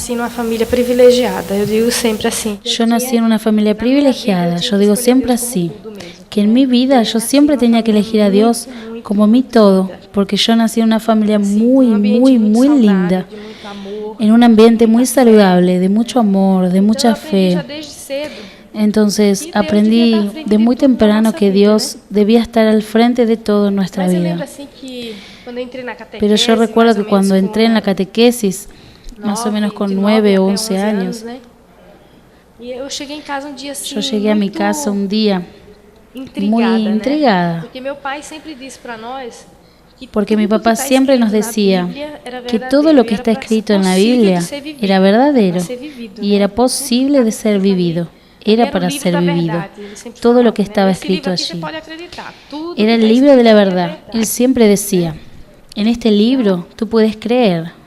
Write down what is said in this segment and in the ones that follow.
nasci numa família privilegiada. Eu digo sempre assim. Yo nací en una familia privilegiada, yo digo siempre así, que en mi vida yo siempre tenía que elegir a Dios como mi todo, porque yo nací en una familia muy, muy, muy linda, en un ambiente muy saludable, de mucho amor, de mucha fe. Entonces aprendí de muy temprano que Dios debía estar al frente de todo en nuestra vida. Pero yo recuerdo que cuando entré en la catequesis, más o menos con 9 o 11 años, yo llegué a mi casa un día muy intrigada, porque mi papá siempre nos decía que todo lo que está escrito en la Biblia era verdadero y era posible de ser vivido. Era para ser vivido. Todo lo que estaba escrito allí era el libro de la verdad. Él siempre decía, en este libro tú puedes creer.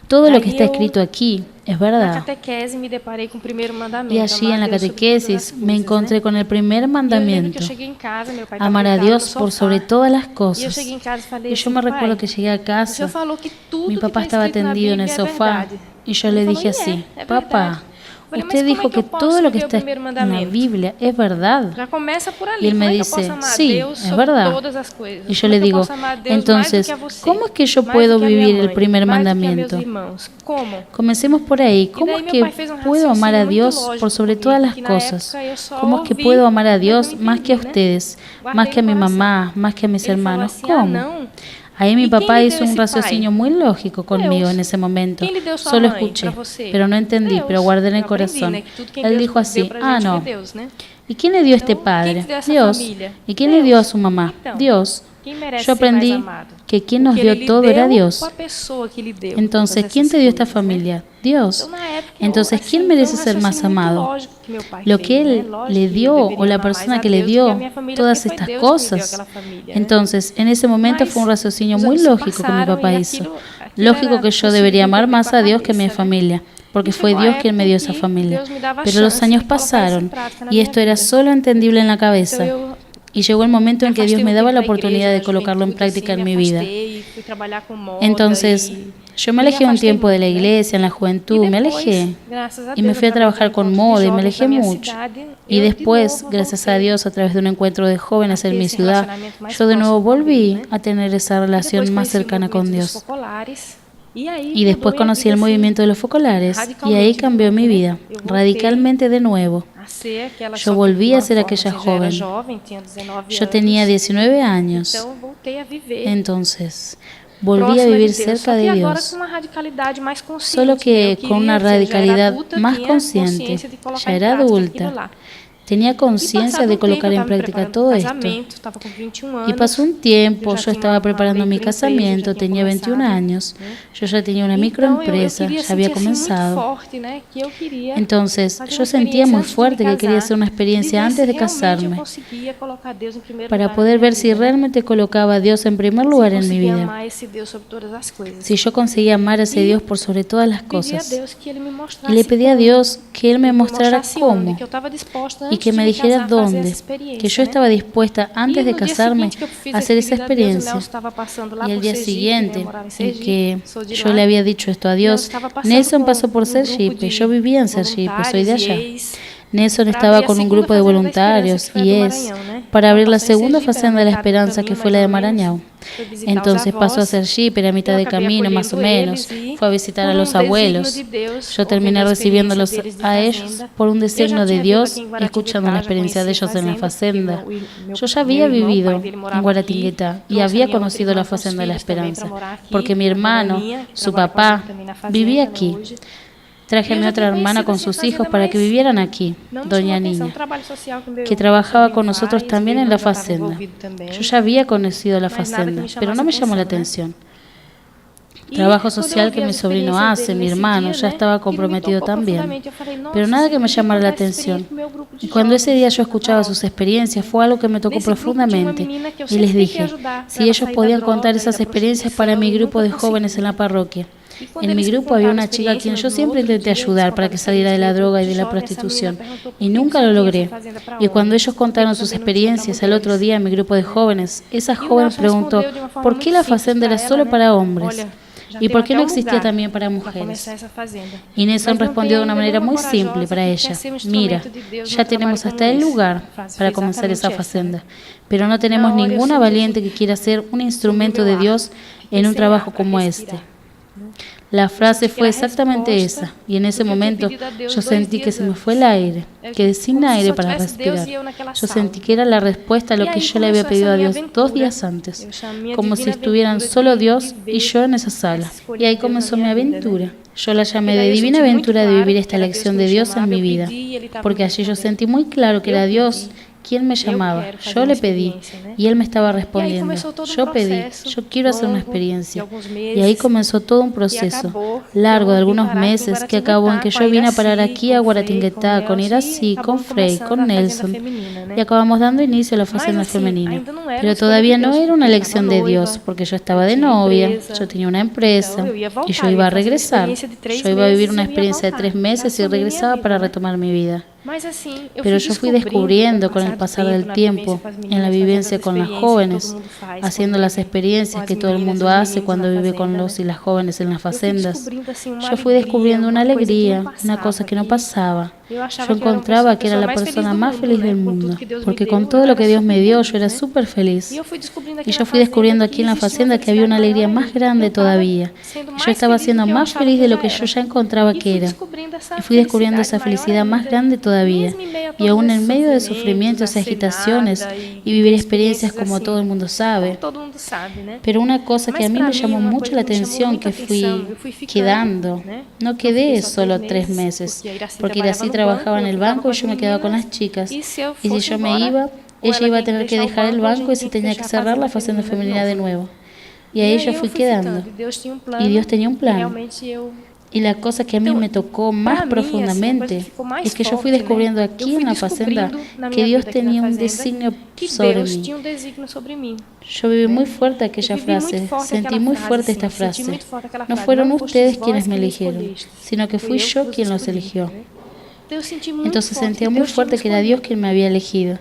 Todo lo que está escrito aquí es verdad. Y allí en la catequesis me encontré con el primer mandamiento, amar a Dios por sobre todas las cosas. Y yo me recuerdo que llegué a casa, mi papá estaba tendido en el sofá y yo le dije así, papá, usted dijo que todo lo que está en la Biblia es verdad. Y él me dice, sí, es verdad. Y yo le digo, entonces, ¿cómo es que yo puedo vivir el primer mandamiento? Comencemos por ahí. ¿Cómo es que puedo amar a Dios por sobre todas las cosas? ¿Cómo es que puedo amar a Dios más que a ustedes, más que a mi mamá, más que a mis hermanos? ¿Cómo? Ahí mi papá hizo un raciocinio muy lógico conmigo en ese momento. Solo escuché, pero no entendí, pero guardé en el corazón. Él dijo así, no. ¿Y quién le dio a este padre? Dios. ¿Y quién le dio a su mamá? Dios. Yo aprendí que quien nos dio todo era Dios. Entonces, ¿quién te dio esta familia? Dios. Entonces, ¿quién merece ser más amado? ¿Lo que Él le dio o la persona que le dio todas estas cosas? Entonces, en ese momento fue un raciocinio muy lógico que mi papá hizo. Lógico que yo debería amar más a Dios que a mi familia, porque fue Dios quien me dio esa familia. Pero los años pasaron y esto era solo entendible en la cabeza. Y llegó el momento en que Dios me daba la oportunidad de colocarlo en práctica en mi vida. Entonces, yo me alejé un tiempo de la iglesia, en la juventud, me alejé. Y me fui a trabajar con moda y me alejé mucho. Y después, gracias a Dios, a través de un encuentro de jóvenes en mi ciudad, yo de nuevo volví a tener esa relación más cercana con Dios. Y después conocí el movimiento de los focolares y ahí cambió mi vida, radicalmente de nuevo. Yo volví a ser aquella joven. Yo tenía 19 años. Entonces, volví a vivir cerca de Dios, solo que con una radicalidad más consciente. Ya era adulta. Tenía conciencia de colocar en práctica todo esto. Y pasó un tiempo, yo estaba preparando mi casamiento, tenía 21 años, yo ya tenía una microempresa, ya había comenzado. Entonces, yo sentía muy fuerte que quería hacer una experiencia antes de casarme, para poder ver si realmente colocaba a Dios en primer lugar en mi vida. Si yo conseguía amar a ese Dios por sobre todas las cosas. Y le pedí a Dios que Él me mostrara cómo. Y que me dijera dónde, que yo estaba dispuesta antes de casarme a hacer esa experiencia. Y el día siguiente, en que yo le había dicho esto a Dios, Nelson pasó por Sergipe, yo vivía en Sergipe, soy de allá. Nelson estaba con un grupo de voluntarios para abrir la segunda Fazenda de la Esperanza, que fue la de Maranhão. Entonces pasó a Sergipe, a mitad de camino más o menos, fue a visitar a los abuelos. Yo terminé recibiéndolos a ellos por un designio de Dios y escuchando la experiencia de ellos en la Fazenda. Yo ya había vivido en Guaratinguetá y había conocido la Fazenda de la Esperanza, porque mi hermano, su papá, vivía aquí. Traje a mi otra hermana con sus hijos para que vivieran aquí, doña Niña, que trabajaba con nosotros también en la Fazenda. Yo ya había conocido la Fazenda, pero no me llamó la atención. Trabajo social que mi sobrino hace, mi hermano, ya estaba comprometido también, pero nada que me llamara la atención. Y cuando ese día yo escuchaba sus experiencias, fue algo que me tocó profundamente. Y les dije, si ellos podían contar esas experiencias para mi grupo de jóvenes en la parroquia. En mi grupo había una chica a quien yo siempre intenté ayudar para que saliera de la droga y de la prostitución, y nunca lo logré. Y cuando ellos contaron sus experiencias al otro día en mi grupo de jóvenes, esa joven preguntó, ¿por qué la Fazenda era solo para hombres? ¿Y por qué no existía también para mujeres? Y Nelson respondió de una manera muy simple para ella: mira, ya tenemos hasta el lugar para comenzar esa fazenda, pero no tenemos ninguna valiente que quiera ser un instrumento de Dios en un trabajo como este. La frase fue exactamente esa, y en ese momento yo sentí que se me fue el aire, quedé sin aire para respirar. Yo sentí que era la respuesta a lo que yo le había pedido a Dios 2 días antes, como si estuvieran solo Dios y yo en esa sala. Y ahí comenzó mi aventura. Yo la llamé de divina aventura de vivir esta lección de Dios en mi vida, porque allí yo sentí muy claro que era Dios quien me llamaba. Yo le pedí y Él me estaba respondiendo. Yo pedí, yo quiero hacer una experiencia. Y ahí comenzó todo un proceso largo de algunos meses que acabó en que yo vine a parar aquí a Guaratinguetá con Iracy, con Frei, con Nelson, y acabamos dando inicio a la facenda femenina. Pero todavía no era una elección de Dios, porque yo estaba de novia, yo tenía una empresa y yo iba a regresar. Yo iba a vivir una experiencia de 3 meses y regresaba para retomar mi vida. Pero yo fui descubriendo con el pasar del tiempo, en la vivencia con las jóvenes, haciendo las experiencias que todo el mundo hace cuando vive con los y las jóvenes en las facendas. Yo fui descubriendo una alegría, una cosa que no pasaba. Yo encontraba que era la persona más feliz del mundo, porque con todo lo que Dios me dio, yo era súper feliz. Y yo fui descubriendo aquí en la facenda que había una alegría más grande todavía. Yo estaba siendo más feliz de lo que yo ya encontraba que era. Y fui descubriendo esa felicidad más grande todavía. Y aún en medio de sufrimientos y agitaciones y vivir experiencias como todo el mundo sabe. Pero una cosa que a mí me llamó mucho la atención, que fui quedando, no quedé solo 3 meses, porque Iracy trabajaba en el banco y yo me quedaba con las chicas. Y si yo me iba, ella iba a tener que dejar el banco y se tenía que cerrar la facenda femenina de nuevo. Y ahí yo fui quedando. Y Dios tenía un plan. Y la cosa que a mí me tocó más profundamente es que yo fui descubriendo aquí en la facenda que Dios tenía un designio sobre mí. Yo viví muy fuerte aquella frase, sentí muy fuerte esta frase. No fueron ustedes quienes me eligieron, sino que fui yo quien los eligió. Entonces sentía muy fuerte que era Dios quien me había elegido,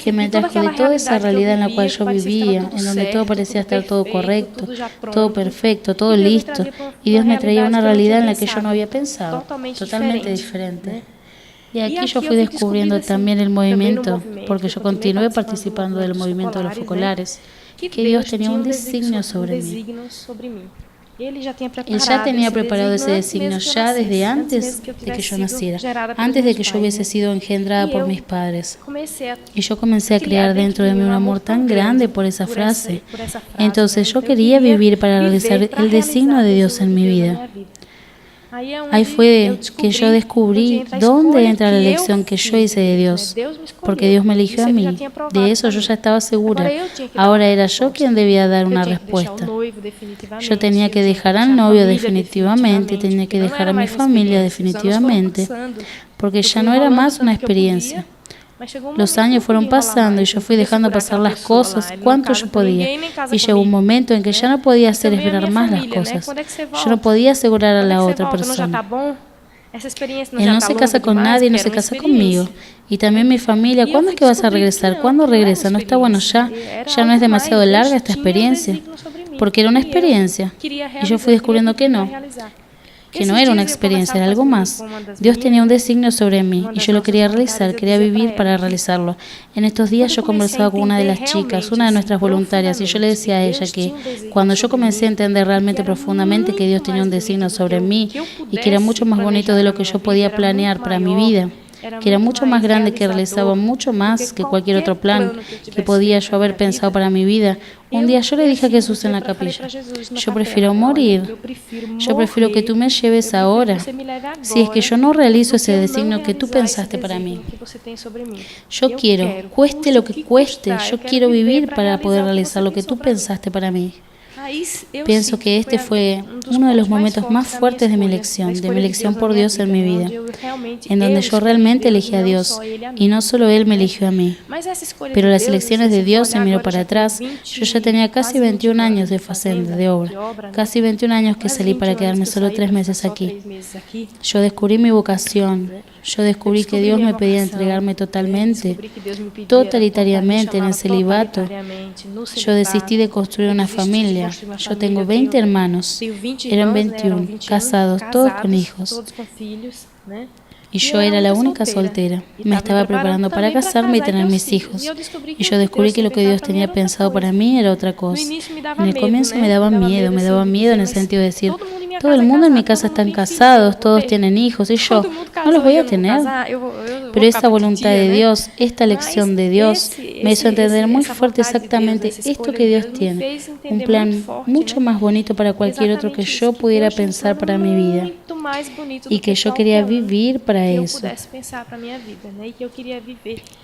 que me trajo de toda esa realidad en la cual yo vivía, en donde todo parecía estar todo correcto, todo perfecto, todo listo, y Dios me traía una realidad en la que yo no había pensado, totalmente diferente. Y aquí yo fui descubriendo también el movimiento, porque yo continué participando del movimiento de los focolares, que Dios tenía un designio sobre mí. Él ya tenía preparado ese designio ya desde antes de que yo naciera, antes de que yo hubiese sido engendrada por mis padres. Y yo comencé a crear dentro de mí un amor tan grande por esa frase. Entonces yo quería vivir para realizar el designio de Dios en mi vida. Ahí fue que yo descubrí dónde entra la elección que yo hice de Dios, porque Dios me eligió a mí. De eso yo ya estaba segura. Ahora era yo quien debía dar una respuesta. Yo tenía que dejar al novio definitivamente, tenía que dejar a mi familia definitivamente, porque ya no era más una experiencia. Los años fueron pasando y yo fui dejando pasar las cosas cuanto yo podía. Y llegó un momento en que ya no podía hacer esperar más las cosas. Yo no podía asegurar a la otra persona. Él no se casa con nadie, no se casa conmigo. Y también mi familia, ¿cuándo es que vas a regresar? ¿Cuándo regresa? ¿No está bueno ya? ¿Ya no es demasiado larga esta experiencia? Porque era una experiencia. Y yo fui descubriendo que no era una experiencia, era algo más. Dios tenía un designio sobre mí y yo lo quería realizar, quería vivir para realizarlo. En estos días yo conversaba con una de las chicas, una de nuestras voluntarias, y yo le decía a ella que cuando yo comencé a entender realmente profundamente que Dios tenía un designio sobre mí y que era mucho más bonito de lo que yo podía planear para mi vida, que era mucho más grande, que realizaba mucho más que cualquier otro plan que podía yo haber pensado para mi vida. Un día yo le dije a Jesús en la capilla: yo prefiero morir, yo prefiero que tú me lleves ahora, si es que yo no realizo ese designio que tú pensaste para mí. Yo quiero, cueste lo que cueste, yo quiero vivir para poder realizar lo que tú pensaste para mí. Pienso que este fue uno de los momentos más fuertes de mi elección por Dios en mi vida, en donde yo realmente elegí a Dios, y no solo Él me eligió a mí. Pero las elecciones de Dios se miró para atrás. Yo ya tenía casi 21 años de facenda, de obra, casi 21 años que salí para quedarme solo 3 meses aquí. Yo descubrí mi vocación, Yo descubrí que Dios me pedía entregarme totalmente, totalitariamente en el celibato. Yo desistí de construir una familia. Yo tengo 20 hermanos, eran 21, casados, todos con hijos. Y yo era la única soltera. Me estaba preparando para casarme y tener mis hijos. Y yo descubrí que lo que Dios tenía pensado para mí era otra cosa. En el comienzo me daba miedo en el sentido de decir, todo el mundo en mi casa están casados, todos tienen hijos, y yo no los voy a tener. Pero esta voluntad de Dios, esta lección de Dios, me hizo entender muy fuerte exactamente esto que Dios tiene. Un plan mucho más bonito para cualquier otro que yo pudiera pensar para mi vida. Y que yo quería vivir para eso.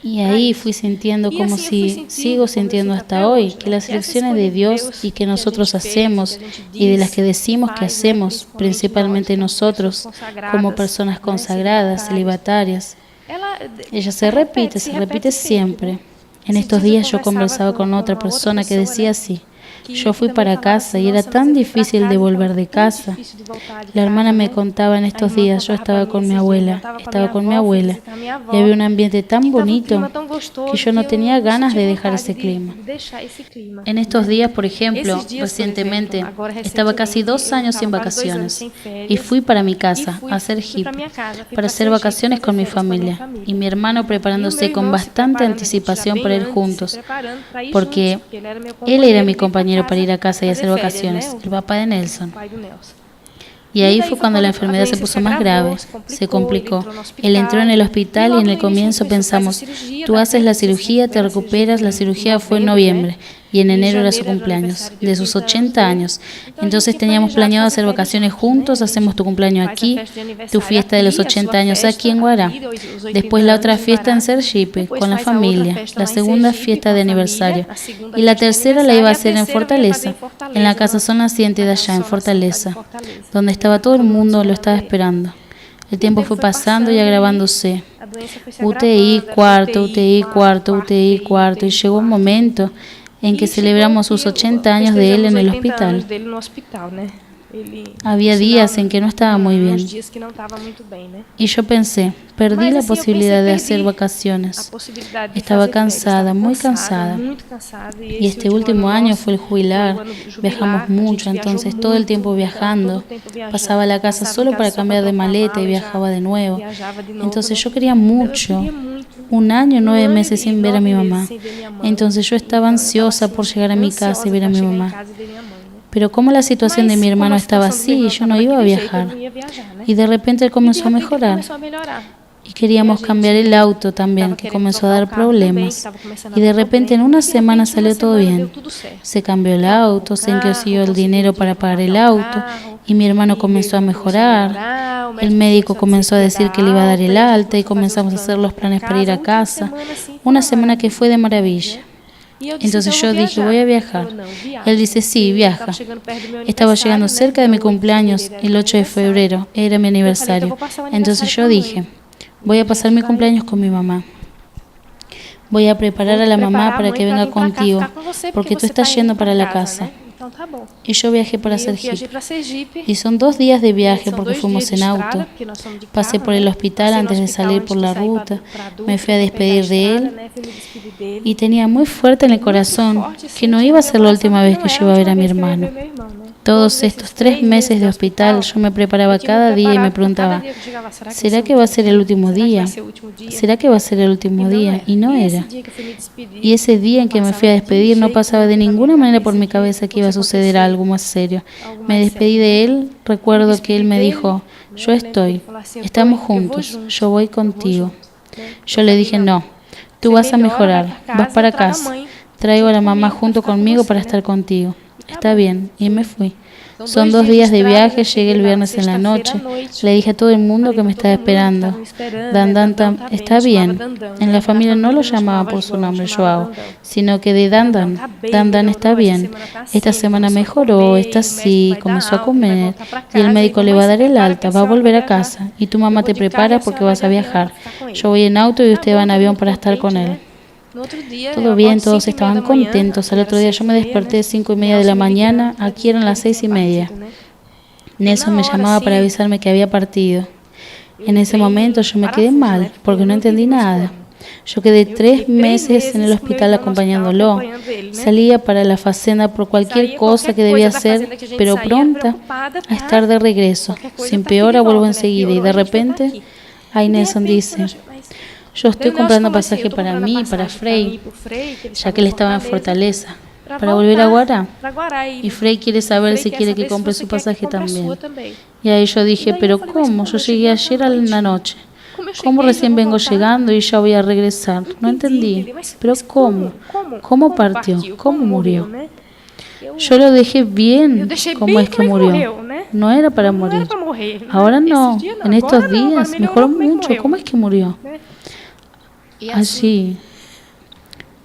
Y ahí fui sintiendo como si sigo sintiendo hasta hoy, que las elecciones de Dios y que nosotros hacemos y de las que decimos que hacemos, principalmente nosotros, como personas consagradas, celibatarias, ella se repite siempre. En estos días yo conversaba con otra persona que decía así. Yo fui para casa y era tan difícil de volver de casa. La hermana me contaba en estos días, yo estaba con mi abuela y había un ambiente tan bonito que yo no tenía ganas de dejar ese clima. En estos días, por ejemplo, recientemente, estaba casi 2 años sin vacaciones y fui para mi casa a hacer hippie, para hacer vacaciones con mi familia y mi hermano preparándose con bastante anticipación para ir juntos, porque él era mi compañero para ir a casa y hacer vacaciones, el papá de Nelson. Y ahí fue cuando la enfermedad se puso más grave, se complicó. Él entró en el hospital y en el comienzo pensamos, tú haces la cirugía, te recuperas, la cirugía fue en noviembre y en enero era su cumpleaños, de sus 80 años. Entonces teníamos planeado hacer vacaciones juntos, hacemos tu cumpleaños aquí, tu fiesta de los 80 años aquí en Guará. Después la otra fiesta en Sergipe, con la familia, la segunda fiesta de aniversario. Y la tercera la iba a hacer en Fortaleza, en la casa Sol Naciente de allá, en Fortaleza, donde estaba todo el mundo, lo estaba esperando. El tiempo fue pasando y agravándose. UTI, cuarto, UTI, cuarto, UTI, cuarto, y llegó un momento en que celebramos sus 80 años de él en el hospital. Había días en que no estaba muy bien. Y yo pensé, perdí la posibilidad de hacer vacaciones. Estaba cansada, muy cansada. Y este último año fue el jubilar. Viajamos mucho, entonces todo el tiempo viajando. Pasaba la casa solo para cambiar de maleta y viajaba de nuevo. Entonces yo quería mucho. 1 año, 9 meses sin ver a mi mamá. Entonces yo estaba ansiosa por llegar a mi casa y ver a mi mamá. Pero como la situación de mi hermano estaba así, yo no iba a viajar. Y de repente él comenzó a mejorar. Y queríamos cambiar el auto también, que comenzó a dar problemas. Y de repente en 1 semana salió todo bien. Se cambió el auto, se consiguió el dinero para pagar el auto. Y mi hermano comenzó a mejorar. El médico comenzó a decir que le iba a dar el alta y comenzamos a hacer los planes para ir a casa. 1 semana que fue de maravilla. Entonces yo dije, voy a viajar. Él dice, sí, viaja. Estaba llegando cerca de mi cumpleaños, el 8 de febrero, era mi aniversario. Entonces yo dije, voy a pasar mi cumpleaños con mi mamá. Voy a preparar a la mamá para que venga contigo, porque tú estás yendo para la casa. Y yo viajé para Sergipe. Y son 2 días de viaje porque fuimos en auto. Pasé por el hospital antes de salir por la ruta. Me fui a despedir de él. Y tenía muy fuerte en el corazón que no iba a ser la última vez que yo iba a ver a mi hermano. Todos estos 3 meses de hospital yo me preparaba cada día y me preguntaba, ¿será que va a ser el último día? ¿Será que va a ser el último día? Y no era. Y ese día en que me fui a despedir no pasaba de ninguna manera por mi cabeza que iba a suceder algo más serio. Me despedí de él, recuerdo que él me dijo, yo estoy, estamos juntos, yo voy contigo. Yo le dije, no, tú vas a mejorar, vas para casa, traigo a la mamá junto conmigo para estar contigo. Está bien, y me fui. Son 2 días de viaje, llegué el viernes en la noche. Le dije a todo el mundo que me estaba esperando. Dandan está bien. En la familia no lo llamaban por su nombre, Joao, sino que de Dandan. Dandan está bien. Esta semana mejoró, está así, comenzó a comer. Y el médico le va a dar el alta, va a volver a casa. Y tu mamá te prepara porque vas a viajar. Yo voy en auto y usted va en avión para estar con él. Todo bien, todos estaban contentos. Al otro día yo me desperté 5:30 de la mañana, aquí eran las 6:30. Nelson me llamaba para avisarme que había partido. En ese momento yo me quedé mal porque no entendí nada. Yo quedé 3 meses en el hospital acompañándolo. Salía para la fazenda por cualquier cosa que debía hacer, pero pronta a estar de regreso. Si empeora, vuelvo enseguida. Y de repente, ahí Nelson dice, yo estoy comprando pasaje para mí y para Frei, ya que él estaba en Fortaleza, para volver a Guará. Y Frei quiere saber si quiere que compre su pasaje también. Y ahí yo dije, pero ¿cómo? Yo llegué ayer a la noche. ¿Cómo recién vengo llegando y ya voy a regresar? No entendí. ¿Pero cómo? ¿Cómo partió? ¿Cómo murió? Yo lo dejé bien como es que murió. No era para morir. Ahora no. En estos días mejoró mucho. ¿Cómo es que murió? Allí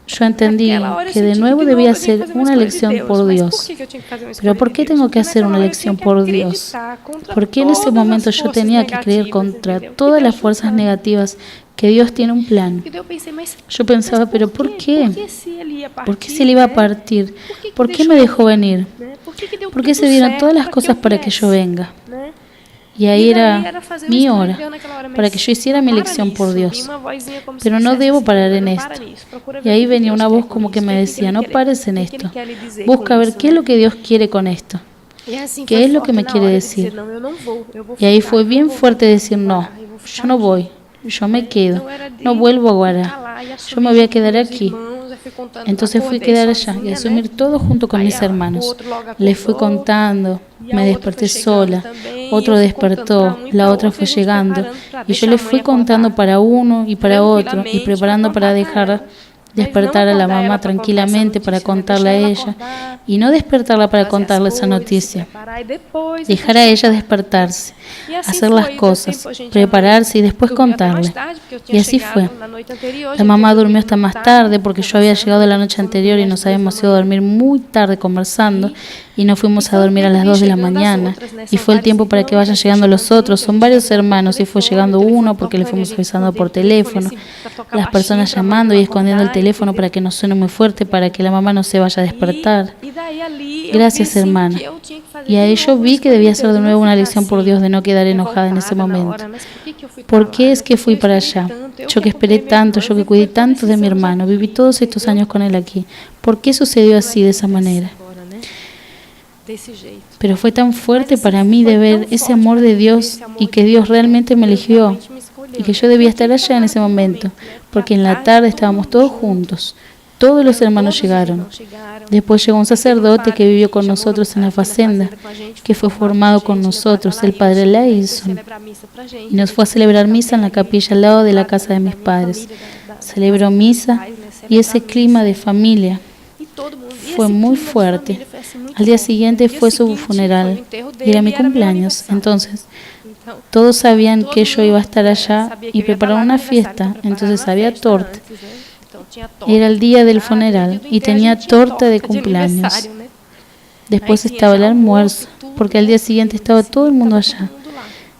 yo entendí que de nuevo debía hacer una elección por Dios. Pero ¿por qué tengo que hacer una elección por Dios? ¿Por qué en ese momento yo tenía que creer contra todas las fuerzas negativas que Dios tiene un plan? Yo pensaba, pero ¿por qué? ¿Por qué si él iba a partir? ¿Por qué me dejó venir? ¿Por qué se dieron todas las cosas para que yo venga? Y ahí era mi hora, para que yo hiciera mi elección por Dios. Pero no debo parar en esto. Y ahí venía una voz como que me decía, no pares en esto. Busca ver qué es lo que Dios quiere con esto. ¿Qué es lo que me quiere decir? Y ahí fue bien fuerte decir, no, yo no voy, yo me quedo, no vuelvo a Guará, yo me voy a quedar aquí. Entonces fui a quedar allá y asumir todo junto con mis hermanos. Les fui contando, me desperté sola, otro despertó, la otra fue llegando, y yo les fui contando para uno y para otro, y preparando para dejar despertar a la mamá tranquilamente para contarle a ella, y no despertarla para contarle esa noticia. Dejar a ella despertarse, hacer las cosas, prepararse y después contarle. Y así fue. La mamá durmió hasta más tarde porque yo había llegado la noche anterior y nos habíamos ido a dormir muy tarde conversando y nos fuimos a dormir a las 2 de la mañana. Y fue el tiempo para que vayan llegando los otros. Son varios hermanos y fue llegando uno porque le fuimos avisando por teléfono. Las personas llamando y escondiendo el teléfono para que no suene muy fuerte para que la mamá no se vaya a despertar. Gracias, hermana. Y ahí yo vi que debía hacer de nuevo una lección por Dios de no quedar enojada en ese momento. ¿Por qué es que fui para allá? Yo que esperé tanto, yo que cuidé tanto de mi hermano, viví todos estos años con él aquí. ¿Por qué sucedió así, de esa manera? Pero fue tan fuerte para mí de ver ese amor de Dios y que Dios realmente me eligió y que yo debía estar allá en ese momento, porque en la tarde estábamos todos juntos. Todos los hermanos llegaron. Después llegó un sacerdote que vivió con nosotros en la fazenda, que fue formado con nosotros, el padre Leison, y nos fue a celebrar misa en la capilla al lado de la casa de mis padres. Celebró misa y ese clima de familia fue muy fuerte. Al día siguiente fue su funeral y era mi cumpleaños. Entonces, todos sabían que yo iba a estar allá y prepararon una fiesta. Entonces había torta. Era el día del funeral y tenía torta de cumpleaños. Después estaba el almuerzo, porque al día siguiente estaba todo el mundo allá.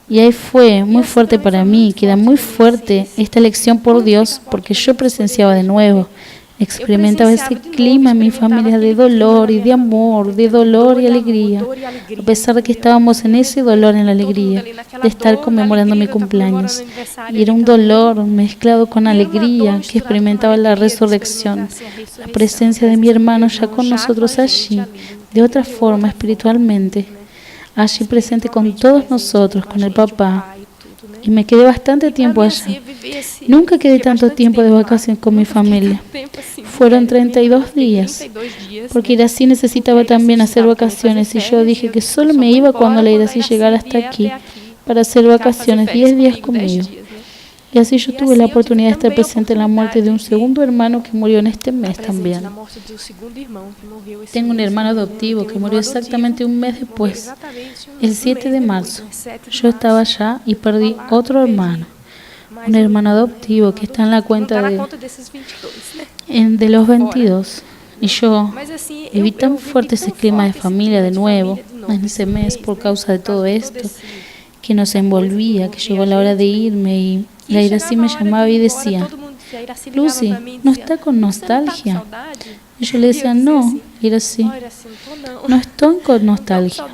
Y ahí fue muy fuerte para mí, queda muy fuerte esta elección por Dios, porque yo presenciaba de nuevo, experimentaba ese clima en mi familia de dolor y de amor, de dolor y alegría, a pesar de que estábamos en ese dolor, en la alegría, de estar conmemorando mi cumpleaños. Y era un dolor mezclado con alegría que experimentaba la resurrección, la presencia de mi hermano ya con nosotros allí, de otra forma espiritualmente, allí presente con todos nosotros, con el papá. Y me quedé bastante tiempo allá. Nunca quedé tanto tiempo de vacaciones con mi familia. Fueron 32 días, porque Irací necesitaba también hacer vacaciones y yo dije que solo me iba cuando la Irací llegara hasta aquí para hacer vacaciones 10 días conmigo. Y así yo tuve la oportunidad de estar presente en la muerte de un segundo hermano que murió en este mes también. Tengo un hermano adoptivo que murió exactamente un mes después, el 7 de marzo. Yo estaba allá y perdí otro hermano, un hermano adoptivo que está en la cuenta de los 22. Y yo viví tan fuerte ese clima de familia de nuevo en ese mes por causa de todo esto, que nos envolvía, que llegó la hora de irme y la Irací me llamaba y decía, Lucy, ¿no está con nostalgia? Y yo le decía, no, Irací, no estoy con nostalgia.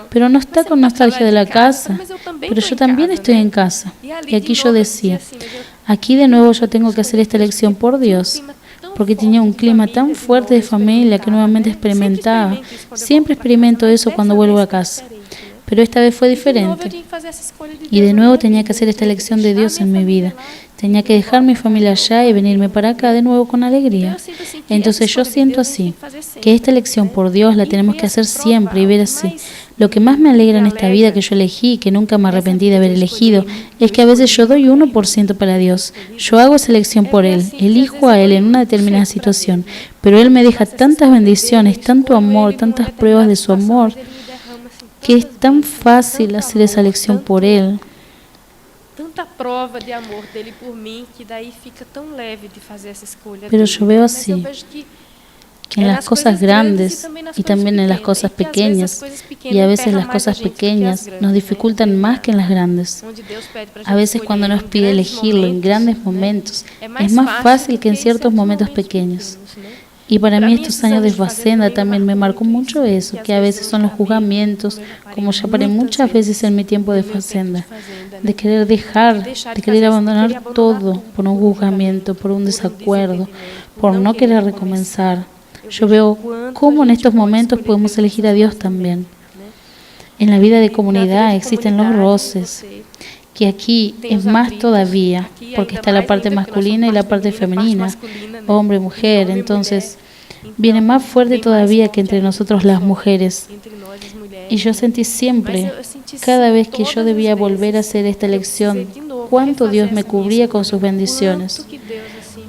Pero no está con nostalgia de la casa, pero yo también estoy en casa. Y aquí yo decía, aquí de nuevo yo tengo que hacer esta elección por Dios, porque tenía un clima tan fuerte de familia que nuevamente experimentaba. Siempre experimento eso cuando vuelvo a casa. Pero esta vez fue diferente. Y de nuevo tenía que hacer esta elección de Dios en mi vida. Tenía que dejar mi familia allá y venirme para acá de nuevo con alegría. Entonces yo siento así, que esta elección por Dios la tenemos que hacer siempre y ver así. Lo que más me alegra en esta vida que yo elegí, que nunca me arrepentí de haber elegido, es que a veces yo doy 1% para Dios. Yo hago esa elección por Él, elijo a Él en una determinada situación, pero Él me deja tantas bendiciones, tanto amor, tantas pruebas de su amor, que es tan fácil hacer esa elección por Él. Pero yo veo así, que en las cosas grandes y también en las cosas pequeñas, y a veces las cosas pequeñas nos dificultan más que en las grandes. A veces cuando nos pide elegirlo en grandes momentos, es más fácil que en ciertos momentos pequeños. Y para mí estos años de Fazenda también me marcó mucho eso, que a veces son los juzgamientos, como ya paré muchas veces en mi tiempo de Fazenda, de querer dejar, de querer abandonar todo por un juzgamiento, por un desacuerdo, por no querer recomenzar. Yo veo cómo en estos momentos podemos elegir a Dios también. En la vida de comunidad existen los roces, que aquí es más todavía, porque está la parte masculina y la parte femenina, hombre, mujer, entonces viene más fuerte todavía que entre nosotros las mujeres. Y yo sentí siempre, cada vez que yo debía volver a hacer esta elección, cuánto Dios me cubría con sus bendiciones.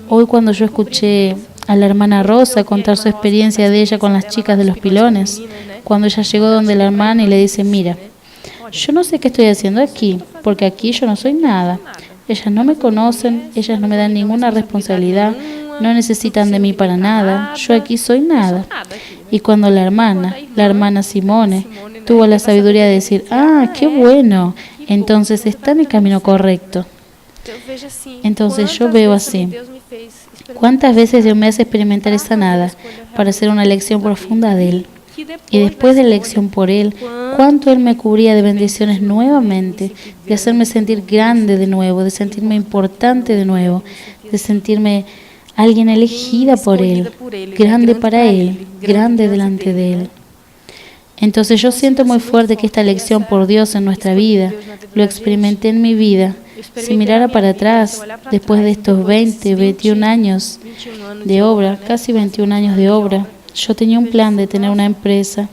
Hoy cuando yo escuché a la hermana Rosa contar su experiencia de ella con las chicas de los pilones, cuando ella llegó donde la hermana y le dice, mira, yo no sé qué estoy haciendo aquí, porque aquí yo no soy nada. Ellas no me conocen, ellas no me dan ninguna responsabilidad, no necesitan de mí para nada, yo aquí soy nada. Y cuando la hermana Simone, tuvo la sabiduría de decir, ah, qué bueno, entonces está en el camino correcto. Entonces yo veo así, ¿cuántas veces Dios me hace experimentar esa nada para hacer una elección profunda de Él? Y después de la elección por Él, cuánto Él me cubría de bendiciones nuevamente, de hacerme sentir grande de nuevo, de sentirme importante de nuevo, de sentirme alguien elegida por Él, grande para Él, grande delante de Él. Entonces yo siento muy fuerte que esta elección por Dios en nuestra vida, lo experimenté en mi vida. Si mirara para atrás, después de estos 21 años de obra, casi 21 años de obra, yo tenía un plan de tener una empresa,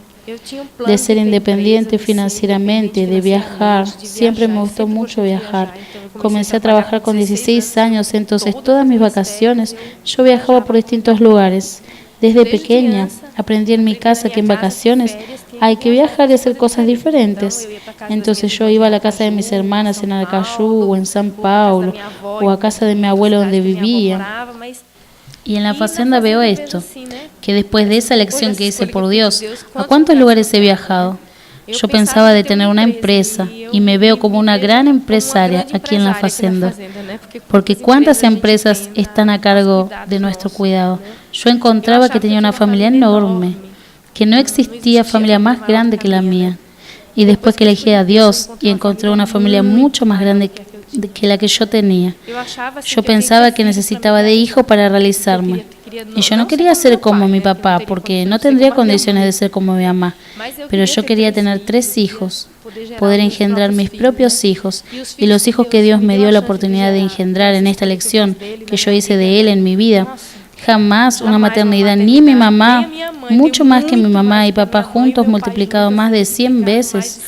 de ser independiente financieramente, de viajar. Siempre me gustó mucho viajar. Comencé a trabajar con 16 años, entonces todas mis vacaciones yo viajaba por distintos lugares. Desde pequeña aprendí en mi casa que en vacaciones hay que viajar y hacer cosas diferentes. Entonces yo iba a la casa de mis hermanas en Aracaju o en San Paulo o a casa de mi abuelo donde vivía. Y en la Fazenda veo esto, que después de esa elección que hice por Dios, ¿a cuántos lugares he viajado? Yo pensaba de tener una empresa y me veo como una gran empresaria aquí en la Fazenda, porque ¿cuántas empresas están a cargo de nuestro cuidado? Yo encontraba que tenía una familia enorme, que no existía familia más grande que la mía. Y después que elegí a Dios y encontré una familia mucho más grande que la que yo tenía, yo pensaba que necesitaba de hijo para realizarme. Y yo no quería ser como mi papá, porque no tendría condiciones de ser como mi mamá. Pero yo quería tener 3 hijos, poder engendrar mis propios hijos. Y los hijos que Dios me dio la oportunidad de engendrar en esta elección que yo hice de Él en mi vida, jamás una maternidad, ni mi mamá, mucho más que mi mamá y papá juntos, multiplicado más de 100 veces.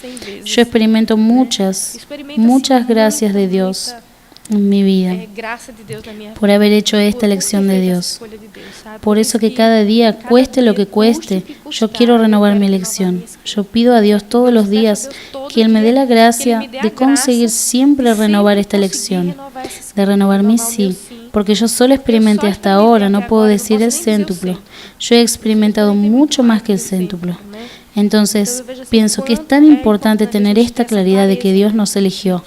Yo experimento muchas gracias de Dios en mi vida por haber hecho esta elección de Dios. Por eso que cada día, cueste lo que cueste, yo quiero renovar mi elección. Yo pido a Dios todos los días que Él me dé la gracia de conseguir siempre renovar esta elección, de renovar mi sí, porque yo solo experimenté hasta ahora, no puedo decir el céntuplo. Yo he experimentado mucho más que el céntuplo. Entonces, pienso que es tan importante tener esta claridad de que Dios nos eligió,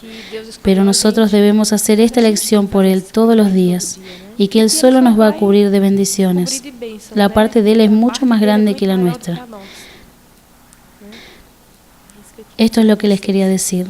pero nosotros debemos hacer esta elección por Él todos los días y que Él solo nos va a cubrir de bendiciones. La parte de Él es mucho más grande que la nuestra. Esto es lo que les quería decir.